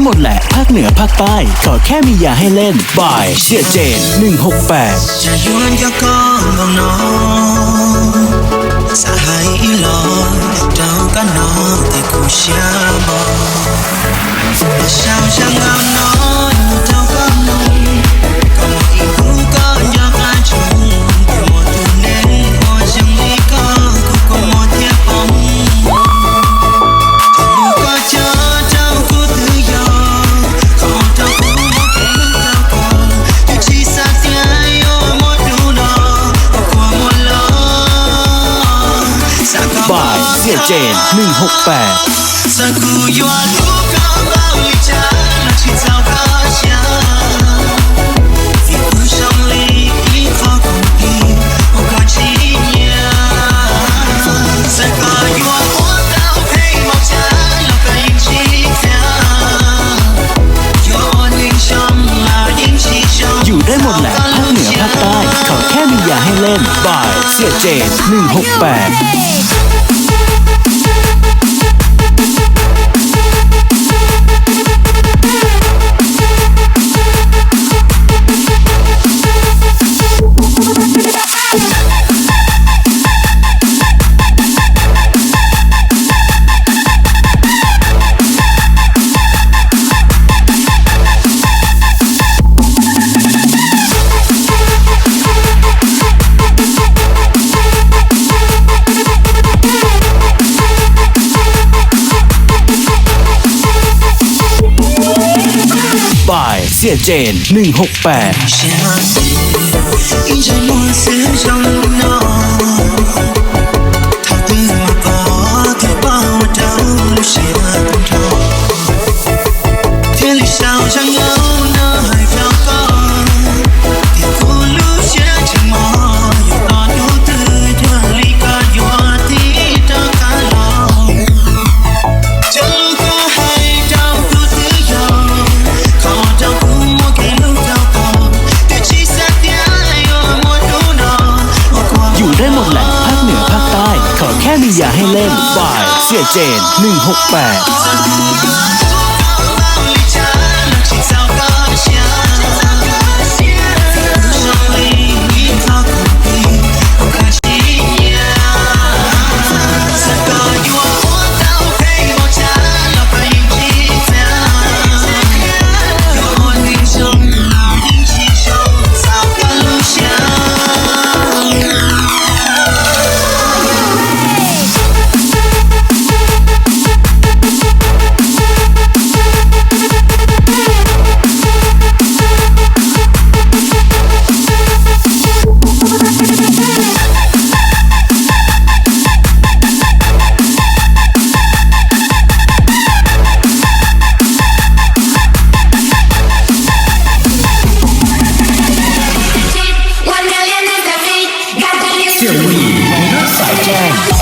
หมดแหละภาคเหนือภาคใต้ขอแค่มียาให้เล่นบายเสียเจน168จะยวนยากองมองน้องสหายอีหลอเจ้าก็น้องแต่กูเชื่อบอกชาวช่างงามน้อยเจ้าก็นุ่มก็มองอีกกูก็ยากอาจุงแต่หมดตัวเน้นพอช่างนี้ก็กูก็หมดเทียบปองจะลูกก็เจอเจ้ากูตื่นยอขอเจ้ากูมองแค่ลูกเจ้าก่อนอยู่ที่สักเดียวหมดดูนอความหมดล้อบายเสียเจน168สักกูยอลูกก็เบาลิจาแล้วที่เจ้าก็เชื่อที่กูช่างลีอีขอกูอีโอ้ก็ชี้เนี่ยสักก็ยอหัวเต้าให้มองฉันแล้วก็ยิ่งชี้เธอยอยิ่งช้ำแล้วยิ่งชี้ช้ำอยู่ได้หมดแหละภาคเหนือภาคใต้ขอแค่มียาให้เล่นบายเสียเจน168บายเสียเจน168相信一直莫思上路呢他对我把他把我dau留下头天里烧上有那海飘高天空路线情马有大有的这里个有地的看牢这路个海找不自由靠着古莫给路找到对其实อยู่ได้หมดแหละภาคเหนือภาคใต้ขอแค่มียาให้เล่นบายเสียเจน168เสียงหวีในรถสายแจ้ง